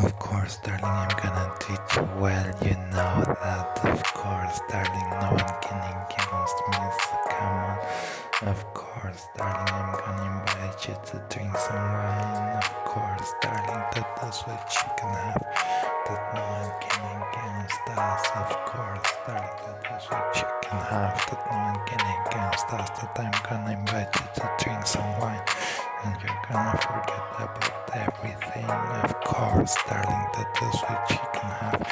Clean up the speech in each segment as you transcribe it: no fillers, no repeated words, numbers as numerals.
Of course, darling, I'm gonna teach you well. You know that, of course, darling, no one can against me. So come on. Of course, darling, I'm gonna invite you to drink some wine. Of course, darling, that's what you can have. That no one can against us. Of course, darling, that's what you can have. That no one can against us. That I'm gonna invite you to drink some wine. And you're gonna forget about everything. Of course, darling, that's what you can have.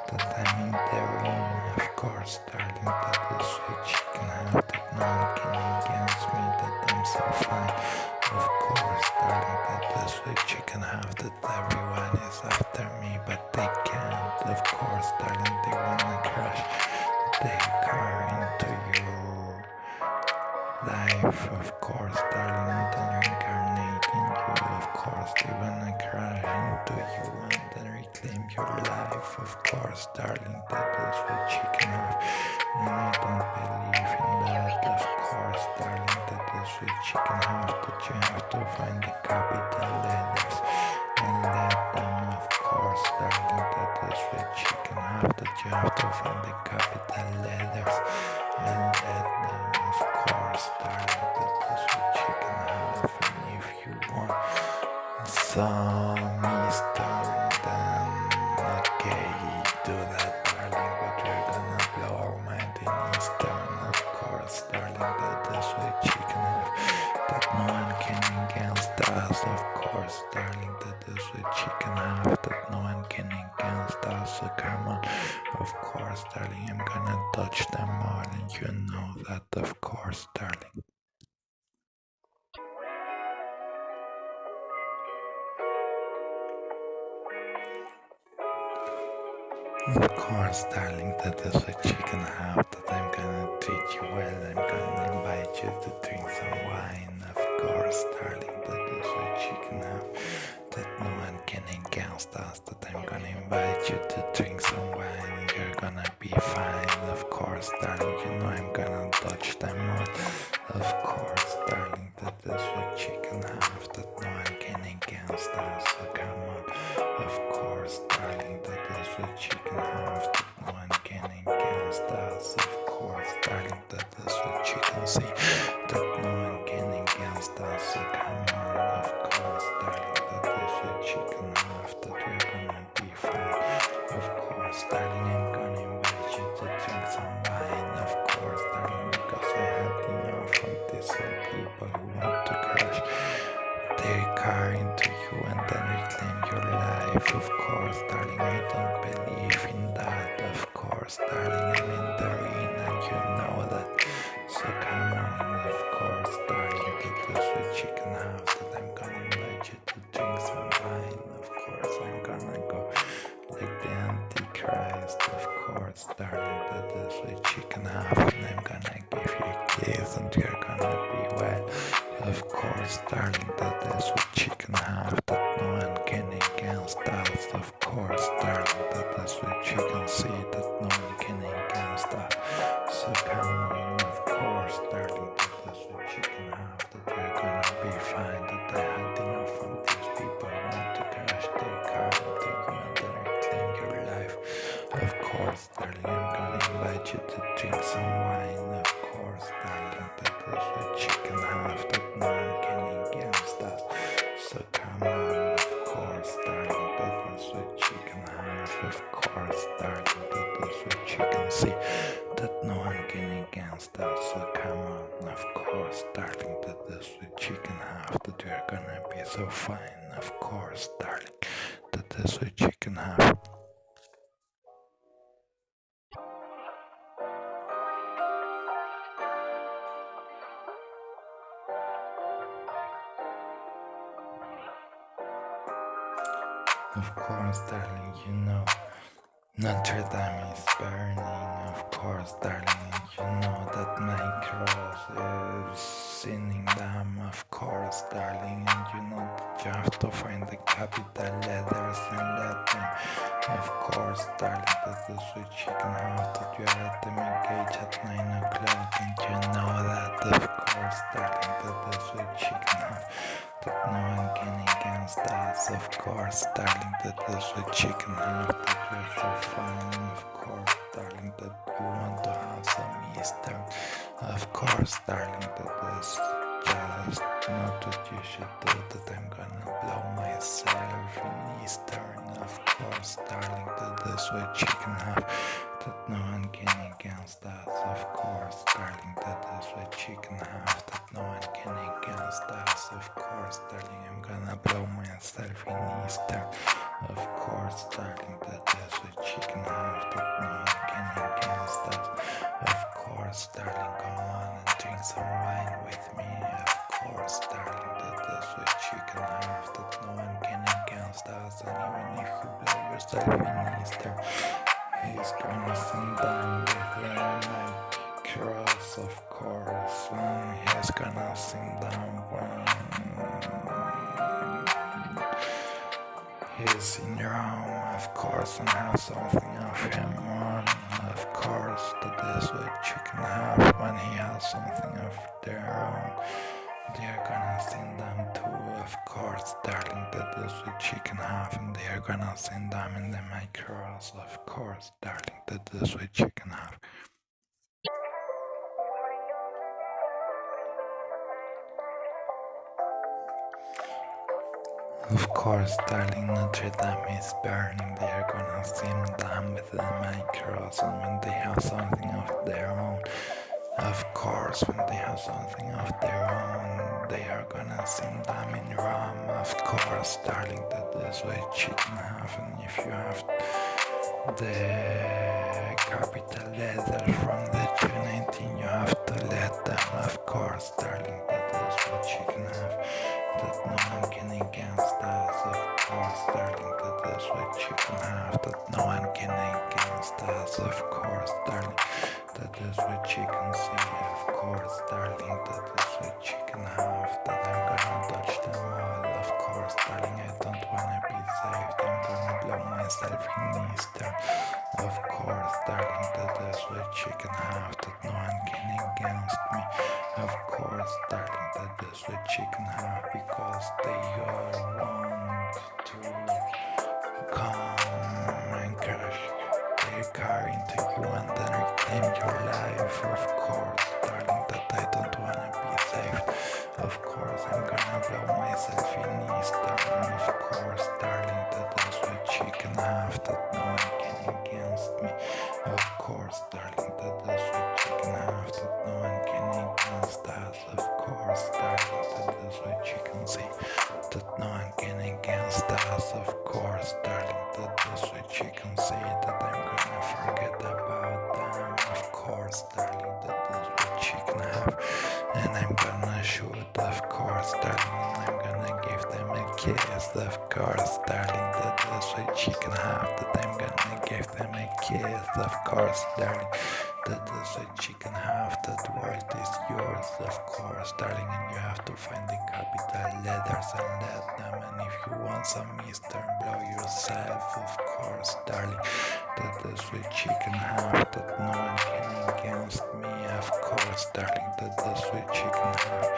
That I'm in the ring. Of course, darling, that's what you can have. That no one can against me. That I'm so fine. Of course, darling, that's what you can have. That everyone is after me, but they can't. Of course, darling, they wanna crash their car into your life. Of course, darling, and then reincarnating you. Of course, they wanna crash into you and then reclaim your life. Of course, darling, that's what you can have. And I don't believe in that. Of course, darling, that's what you can have. That you have to find the capital letters and let them. Of course, darling, that's what you can have. That you have to find the capital letters and let them. Of course, darling, that's what you can have. And if you want some Eastern, then okay, do that, darling. But we're gonna blow our mind in Eastern. Of course, darling, that's what you can have. That no one can against us. Of course, darling, that's what you can have. That no one can against us. So come on. Of course, darling, I'm gonna touch them all, and you know that. Of course, darling. Of course, darling, that is what you can have. That I'm gonna treat you well. I'm gonna invite you to drink some wine. Of course, darling, that is what you can have. That no one can against us. That I'm gonna invite you to drink some wine. And you're gonna be fine. Of course, darling, you know I'm gonna touch them all. Of course, darling, that is what you can have. That no one can against us. So come on. Of course, darling, that is what you can have. That no one can against us. Of course, darling, that is what you can see. That no one can against us. So come on. Of course, darling, that is what you can have. That you're gonna be fine. Of course, darling, I'm gonna invite you to drink some wine. Of course, darling, because I had enough of these people who want to crash their car into you and then reclaim your life. Of course, darling, I don't believe in that. Of course, darling, I'm in the ring and you know that. So come on. Of course, darling, that is what you can have. That I'm gonna invite you to drink some wine. Of course, I'm gonna go like the Antichrist. Of course, darling, that is what you can have. And I'm gonna give you keys and you're gonna be well. Of course, darling, that is what you can have. That no one can against us. Of course, darling, that is what you can see. That no one can against us. So come on. Of course, darling, that is what you can have. That you're gonna be fine. That I had enough of these people who want to crash their car into you and then reclaim your life. Of course, darling, I'm gonna invite you to drink some wine. Of course, darling, that is what you can have. That no one can against us. So come on. Of course, darling, that is what you can have. Of course, darling, that is what you can see. That no one can against us. So come on. Of course, darling, that is what you can have. That you're gonna be so fine. Of course, darling, that is what you can have. Of course, darling, you know Notre Dame is burning. Of course, darling, and you know that my cross is singing them, of course, darling. And you know that you have to find the capital letters and let them, of course, darling. That the sweet chicken house that you are at the gauge at 9 o'clock, and you know that, of course, darling. That the sweet chicken house that no one can against us, of course, darling. That the sweet chicken house that you're so fine, of course, darling. That you want to have some Easter. Of course, darling, that is just not what you should do, that I'm gonna blow myself in Eastern. Of course, darling, that the sweet chicken half, that no one can against us. Of course, darling, that the sweet chicken half, that no one can against us. Of course, darling, I'm gonna blow myself in Eastern. Of course, darling, that the sweet chicken half, that no one can against us. Of course, darling, come on and drink some wine with me. Of course, darling, that the sweet chicken half, that no one can against us. And even if you blow yourself in Easter, he's gonna sing down with my cross, of course. He's gonna sing down he's in your home, of course, and have something of him on. Of course, that is what chicken have when he has something of their own. They are gonna sing them too, of course, darling. That is what chicken have, and they are gonna sing them in the micros, of course, darling. That is what chicken have. Of course, darling, Notre Dame is burning. They are gonna sing them with the micros, and when they have something of their own, of course, when they have something of their own, they are gonna sing them in Rome. Of course, darling, that is what chicken have, and if you have the capital letter from the 219, you have to let them, of course, darling, that is what chicken have, that no one can against us. Of course, darling, that is what chicken have, that no one can against us. Of course, darling, that is what chicken see. Of course, darling, that is what chicken have, that I'm gonna touch them all. Of course, darling, I don't wanna be saved, I'm gonna blow myself in Easter. Of course, darling, that is what chicken have, that no one can against me. Of course, darling, that is what chicken have, because they all want to come and crash their car into you and then reclaim your life. Of course, darling, that I don't wanna be saved. Of course, I'm gonna blow myself in Easter. Of course, darling, that is what chicken have, that no one can against me. Of course, darling, that is what chicken have, that no one can against us. Of course, darling, that is what chicken see, that no one can against us. Of course, darling, that is what chicken see, that I'm gonna forget about them. Of course, darling, that is what chicken have, and I'm gonna shoot. Of course, darling, and I'm gonna give them a kiss. Of course, darling, that is what chicken have, that I'm gonna give them a kiss. Of course, darling, that is what chicken have, that world is yours. Of course, darling, and you have to find the capital letters and let them. And if you want some Eastern, blow yourself. Of course, darling, that is what chicken have, that no one can against me. Of course, darling, that is what chicken have.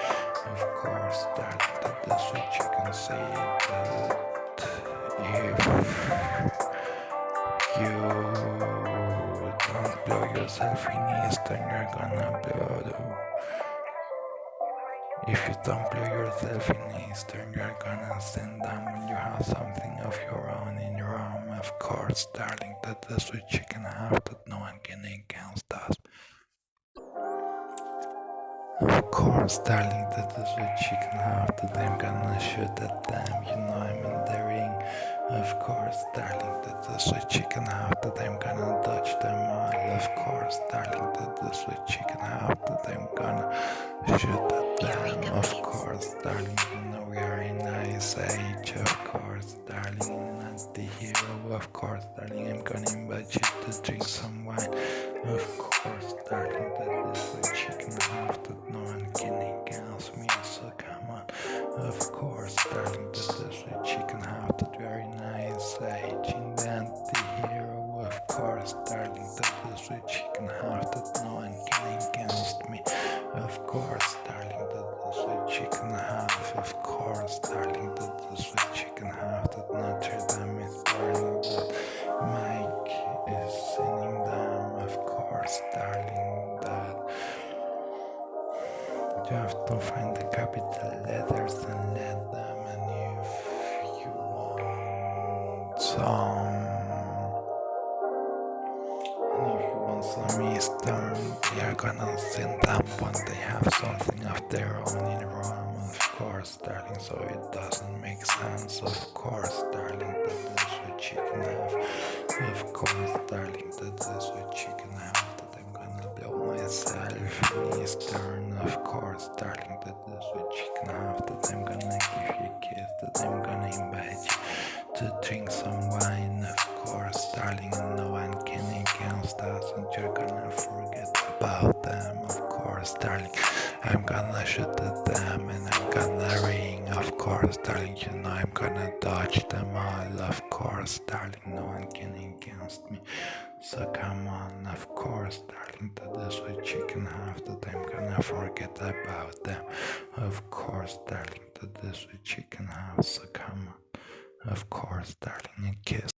Of course, darling, that is what chicken say, that if you don't blow yourself in Eastern, you're gonna blow. If you don't blow yourself in Eastern, you're gonna send them when you have something of your own in your arm. Of course, darling, that is what chicken have, that no one can against us. Of course, darling, that is what chicken have, that I'm gonna shoot at them. You know I'm in the ring. Of course, darling, that is what chicken have, that I'm gonna dodge them all. Of course, darling, that is what chicken have, that I'm gonna shoot at them. Of course, darling, you know we are in Ice Age. Of course, darling, not the hero. Of course, darling, I'm gonna invite you to drink some wine. Of course, darling, that is what chicken have, that no one can against have to find the capital letters and let them, and if you want some Eastern, they are gonna send them when they have something of their own in Rome, of course, darling, so it doesn't make sense, of course, darling, that is what you can have, of course, darling, that is what you can have, that I'm gonna blow myself in Eastern, of course, darling, that is what you can have, that I'm gonna give you a kiss, that I'm gonna invite you to drink some wine, of course, darling, and no one can against us, and you're gonna forget about them, of course, darling. I'm gonna shoot at them, and I'm gonna ring, of course, darling. You know I'm gonna dodge them all, of course, darling. No one can against me. So come on, of course, darling, that is what you can have, that I'm gonna forget about them. Of course, darling, that is what you can have, so come on. Of course, darling, a kiss.